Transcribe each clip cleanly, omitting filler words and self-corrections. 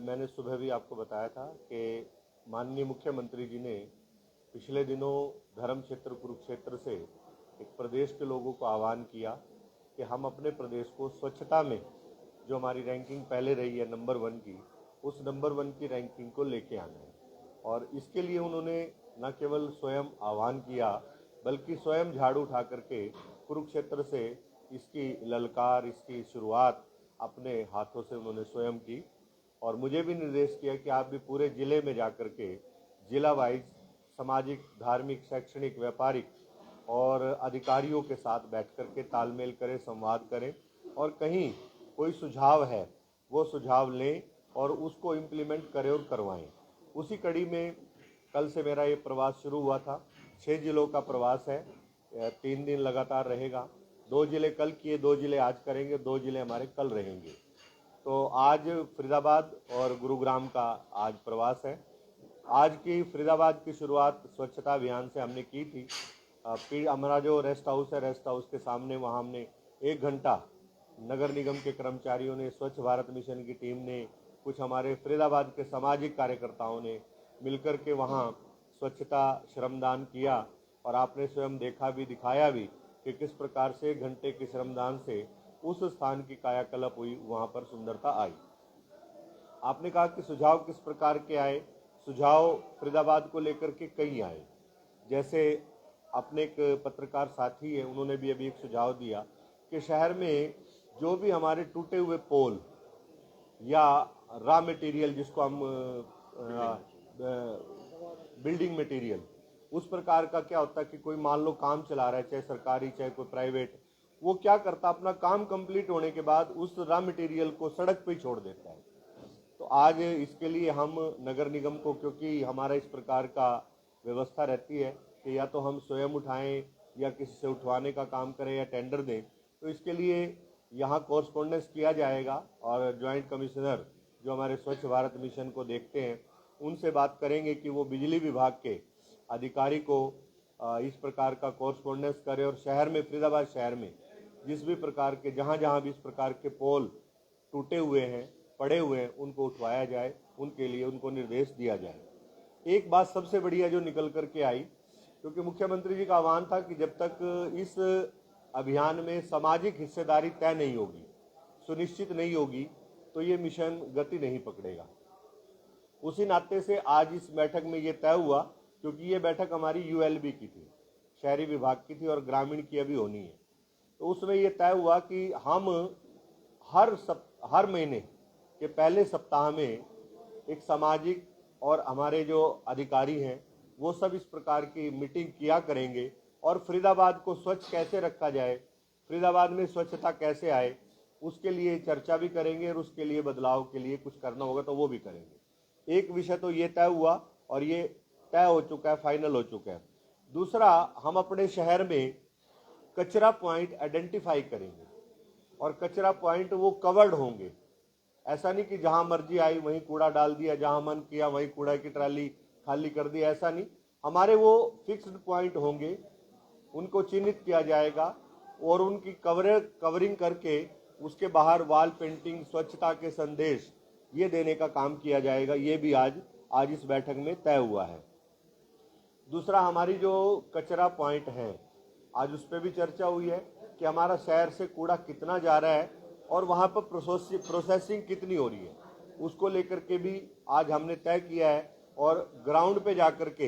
मैंने सुबह भी आपको बताया था कि माननीय मुख्यमंत्री जी ने पिछले दिनों धर्म क्षेत्र कुरुक्षेत्र से एक प्रदेश के लोगों को आह्वान किया कि हम अपने प्रदेश को स्वच्छता में जो हमारी रैंकिंग पहले रही है नंबर 1 की, उस नंबर 1 की रैंकिंग को लेके आना है। और इसके लिए उन्होंने न केवल स्वयं आह्वान किया बल्कि स्वयं झाड़ू उठा करके कुरुक्षेत्र से इसकी ललकार, इसकी शुरुआत अपने हाथों से उन्होंने स्वयं की। और मुझे भी निर्देश किया कि आप भी पूरे जिले में जाकर के जिला वाइज सामाजिक, धार्मिक, शैक्षणिक, व्यापारिक और अधिकारियों के साथ बैठ कर के तालमेल करें, संवाद करें और कहीं कोई सुझाव है वो सुझाव लें और उसको इम्प्लीमेंट करें और करवाएं। उसी कड़ी में कल से मेरा ये प्रवास शुरू हुआ था। 6 जिलों का प्रवास है, 3 दिन लगातार रहेगा। 2 जिले कल किए, 2 जिले आज करेंगे, 2 जिले हमारे कल रहेंगे। तो आज फरीदाबाद और गुरुग्राम का आज प्रवास है। आज की फरीदाबाद की शुरुआत स्वच्छता अभियान से हमने की थी। फिर हमारा जो रेस्ट हाउस है, रेस्ट हाउस के सामने वहाँ हमने 1 घंटा नगर निगम के कर्मचारियों ने, स्वच्छ भारत मिशन की टीम ने, कुछ हमारे फरीदाबाद के सामाजिक कार्यकर्ताओं ने मिलकर के वहाँ स्वच्छता श्रमदान किया। और आपने स्वयं देखा भी, दिखाया भी कि किस प्रकार से 1 घंटे के श्रमदान से उस स्थान की कायाकल्प हुई, वहाँ पर सुंदरता आई। आपने कहा कि सुझाव किस प्रकार के आए। सुझाव फरीदाबाद को लेकर के कई आए। जैसे अपने एक पत्रकार साथी है, उन्होंने भी अभी एक सुझाव दिया कि शहर में जो भी हमारे टूटे हुए पोल या रॉ मटेरियल, जिसको हम बिल्डिंग मटेरियल, उस प्रकार का क्या होता है कि कोई मान लो काम चला रहा है, चाहे सरकारी चाहे कोई प्राइवेट, वो क्या करता, अपना काम कंप्लीट होने के बाद उस रॉ मटेरियल को सड़क पे ही छोड़ देता है। तो आज इसके लिए हम नगर निगम को, क्योंकि हमारा इस प्रकार का व्यवस्था रहती है कि या तो हम स्वयं उठाएं या किसी से उठवाने का काम करें या टेंडर दें, तो इसके लिए यहाँ कॉरस्पॉन्डेंस किया जाएगा और ज्वाइंट कमिश्नर जो हमारे स्वच्छ भारत मिशन को देखते हैं उनसे बात करेंगे कि वो बिजली विभाग के अधिकारी को इस प्रकार का कॉरस्पॉन्डेंस करें और शहर में, फरीदाबाद शहर में जिस भी प्रकार के, जहाँ भी इस प्रकार के पोल टूटे हुए हैं, पड़े हुए हैं, उनको उठवाया जाए, उनके लिए उनको निर्देश दिया जाए। एक बात सबसे बढ़िया जो निकल करके आई, क्योंकि मुख्यमंत्री जी का आह्वान था कि जब तक इस अभियान में सामाजिक हिस्सेदारी तय नहीं होगी, सुनिश्चित नहीं होगी, तो ये मिशन गति नहीं पकड़ेगा। उसी नाते से आज इस बैठक में ये तय हुआ, क्योंकि ये बैठक हमारी यूएलबी की थी, शहरी विभाग की थी और ग्रामीण की अभी होनी है। तो उसमें ये तय हुआ कि हम हर महीने के पहले सप्ताह में एक सामाजिक और हमारे जो अधिकारी हैं वो सब इस प्रकार की मीटिंग किया करेंगे और फरीदाबाद को स्वच्छ कैसे रखा जाए, फरीदाबाद में स्वच्छता कैसे आए, उसके लिए चर्चा भी करेंगे और उसके लिए बदलाव के लिए कुछ करना होगा तो वो भी करेंगे। एक विषय तो ये तय हुआ और ये तय हो चुका है, फाइनल हो चुका है। दूसरा, हम अपने शहर में कचरा पॉइंट आइडेंटिफाई करेंगे और कचरा पॉइंट वो कवर्ड होंगे। ऐसा नहीं कि जहां मर्जी आई वहीं कूड़ा डाल दिया, जहां मन किया वहीं कूड़ा की ट्राली खाली कर दी, ऐसा नहीं। हमारे वो फिक्स्ड पॉइंट होंगे, उनको चिन्हित किया जाएगा और उनकी कवरिंग करके उसके बाहर वॉल पेंटिंग, स्वच्छता के संदेश ये देने का काम किया जाएगा। ये भी आज इस बैठक में तय हुआ है। दूसरा, हमारी जो कचरा पॉइंट है, आज उस पर भी चर्चा हुई है कि हमारा शहर से कूड़ा कितना जा रहा है और वहाँ पर प्रोसेसिंग कितनी हो रही है, उसको लेकर के भी आज हमने तय किया है। और ग्राउंड पे जाकर के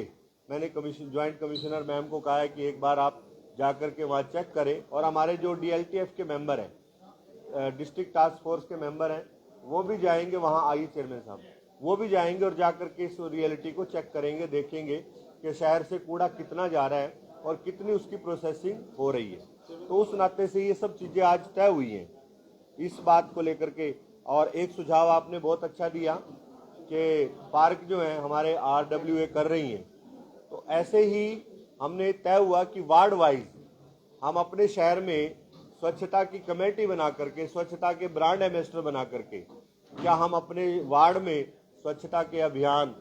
मैंने ज्वाइंट कमिश्नर मैम को कहा है कि एक बार आप जाकर के वहाँ चेक करें। और हमारे जो DLTF के मेंबर हैं, डिस्ट्रिक्ट टास्क फोर्स के मेंबर हैं, वो भी जाएंगे वहाँ, आई चेयरमैन साहब वो भी जाएंगे और जाकर के इस रियलिटी को चेक करेंगे, देखेंगे कि शहर से कूड़ा कितना जा रहा है और कितनी उसकी प्रोसेसिंग हो रही है। तो उस नाते से ये सब चीज़ें आज तय हुई हैं इस बात को लेकर के। और एक सुझाव आपने बहुत अच्छा दिया कि पार्क जो है हमारे RWA कर रही हैं, तो ऐसे ही हमने तय हुआ कि वार्ड वाइज हम अपने शहर में स्वच्छता की कमेटी बना करके, स्वच्छता के ब्रांड एम्बेसडर बना करके, क्या हम अपने वार्ड में स्वच्छता के अभियान,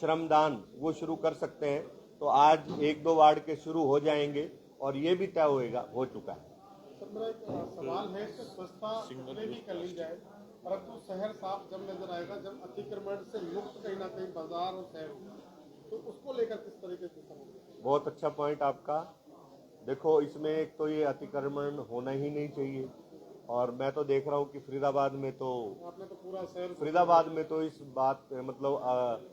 श्रमदान वो शुरू कर सकते हैं। तो आज 1-2 वार्ड के शुरू हो जाएंगे और ये भी तय हो चुका है। सर, मेरा एक सवाल है कि स्वच्छता कितने भी कर ली जाए, परंतु शहर साफ जब नजर आएगा जब अतिक्रमण से मुक्त कहीं ना कहीं बाजार और शहर होगा, तो उसको लेकर किस तरीके से समझ। बहुत अच्छा पॉइंट आपका। देखो, इसमें एक तो ये अतिक्रमण होना ही नहीं चाहिए, और मैं तो देख रहा हूँ कि फरीदाबाद में तो आपने तो पूरा शहर फरीदाबाद में तो इस बात मतलब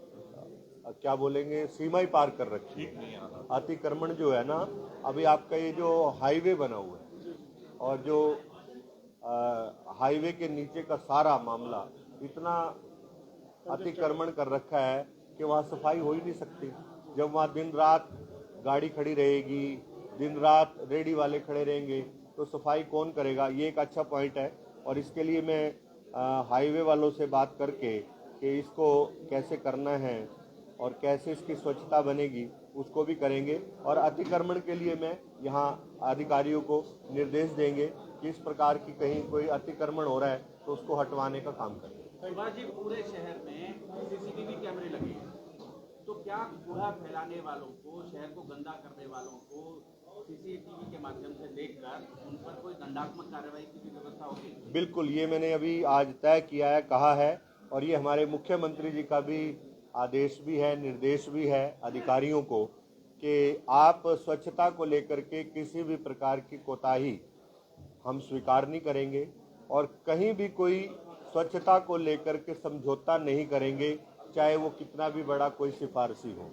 क्या बोलेंगे, सीमा ही पार कर रखी है। अतिक्रमण जो है ना, अभी आपका ये जो हाईवे बना हुआ है और जो हाईवे के नीचे का सारा मामला इतना अतिक्रमण कर रखा है कि वहाँ सफाई हो ही नहीं सकती। जब वहाँ दिन रात गाड़ी खड़ी रहेगी, दिन रात रेडी वाले खड़े रहेंगे, तो सफाई कौन करेगा? ये एक अच्छा पॉइंट है, और इसके लिए मैं हाईवे वालों से बात करके कि इसको कैसे करना है और कैसे इसकी स्वच्छता बनेगी उसको भी करेंगे। और अतिक्रमण के लिए मैं यहाँ अधिकारियों को निर्देश देंगे कि इस प्रकार की कहीं कोई अतिक्रमण हो रहा है तो उसको हटवाने का काम करें। सुभाष जी, पूरे शहर में सीसीटीवी कैमरे लगे हैं, तो क्या कूड़ा फैलाने वालों को, शहर को गंदा करने वालों को सीसीटीवी के माध्यम से देखकर उन पर कोई दंडात्मक कार्रवाई की भी व्यवस्था होगी? बिल्कुल, ये मैंने अभी आज तय किया है, कहा है, और ये हमारे मुख्यमंत्री जी का भी आदेश भी है, निर्देश भी है अधिकारियों को कि आप स्वच्छता को लेकर के किसी भी प्रकार की कोताही हम स्वीकार नहीं करेंगे, और कहीं भी कोई स्वच्छता को लेकर के समझौता नहीं करेंगे, चाहे वो कितना भी बड़ा कोई सिफारशी हो।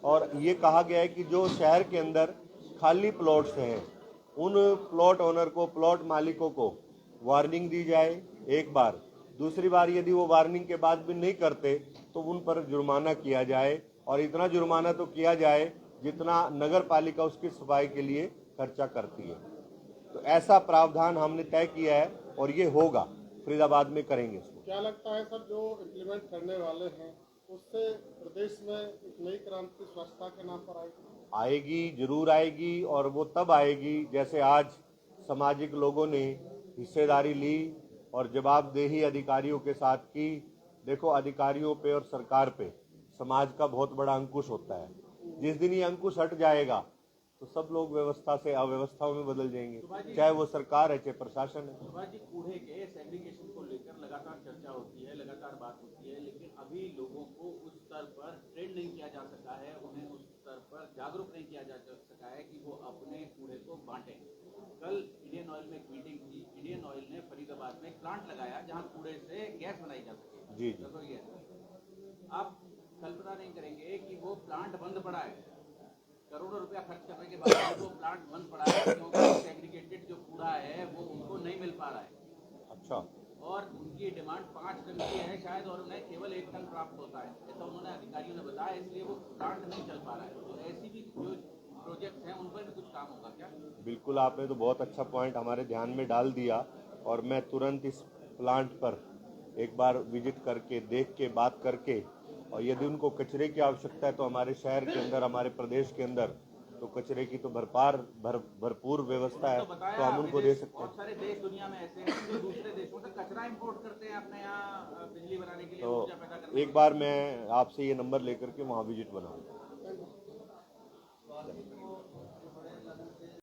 और ये कहा गया है कि जो शहर के अंदर खाली प्लॉट्स हैं, उन प्लॉट ओनर को, प्लॉट मालिकों को वार्निंग दी जाए एक बार, दूसरी बार यदि वो वार्निंग के बाद भी नहीं करते तो उन पर जुर्माना किया जाए, और इतना जुर्माना तो किया जाए जितना नगर पालिका उसकी सफाई के लिए खर्चा करती है। तो ऐसा प्रावधान हमने तय किया है और ये होगा, फरीदाबाद में करेंगे इसको। क्या लगता है सर, जो इम्प्लीमेंट करने वाले हैं उससे प्रदेश में एक नई क्रांति स्वच्छता के नाम पर आएगी? आएगी, जरूर आएगी, और वो तब आएगी जैसे आज सामाजिक लोगों ने हिस्सेदारी ली और जवाबदेही अधिकारियों के साथ की। देखो, अधिकारियों पे और सरकार पे समाज का बहुत बड़ा अंकुश होता है। जिस दिन ये अंकुश हट जाएगा तो सब लोग व्यवस्था से अव्यवस्थाओं में बदल जाएंगे, चाहे वो सरकार है चाहे प्रशासन है। सुभाष जी, कूड़े के सेग्रीगेशन को लेकर लगातार चर्चा होती है, लगातार बात होती है, लेकिन अभी लोगों को उस स्तर पर ट्रेन नहीं किया जा सका है, उन्हें उस स्तर पर जागरूक नहीं किया जा सका है कि वो अपने कूड़े को बांटें। कल इंडियन ऑयल में एक मीटिंग थी, इंडियन ऑयल ने फरीदाबाद में एक प्लांट लगाया जहां कूड़े से गैस बनाई जा सके, जी। रसोई गैस। आप कल्पना नहीं करेंगे कि वो प्लांट बंद पड़ा है, करोड़ों रुपया खर्च करने के बाद वो प्लांट बंद पड़ा है क्योंकि सेग्रीगेटेड जो कूड़ा है वो उनको नहीं मिल पा रहा है। अच्छा। और उनकी डिमांड 5 टन की है शायद, और उन्हें केवल 1 टन प्राप्त होता है, ऐसा उन्होंने अधिकारियों ने बताया, इसलिए वो प्लांट नहीं चल पा रहा है। तो ऐसी भी जो प्रोजेक्ट हैं उन पर भी कुछ काम होगा क्या? बिल्कुल, आपने तो बहुत अच्छा पॉइंट हमारे ध्यान में डाल दिया, और मैं तुरंत इस प्लांट पर एक बार विजिट करके, देख के, बात करके, और यदि उनको कचरे की आवश्यकता है तो हमारे शहर के अंदर, हमारे प्रदेश के अंदर तो कचरे की तो भरपूर व्यवस्था है, तो हम उनको दे सकते हैं। बहुत सारे देश दुनिया में ऐसे हैं जो दूसरे देशों से कचरा इंपोर्ट करते हैं अपने यहाँ बिजली बनाने के लिए, तो ऊर्जा पैदा करने के लिए। एक बार मैं आपसे ये नंबर लेकर के वहाँ विजिट बनाऊंगा।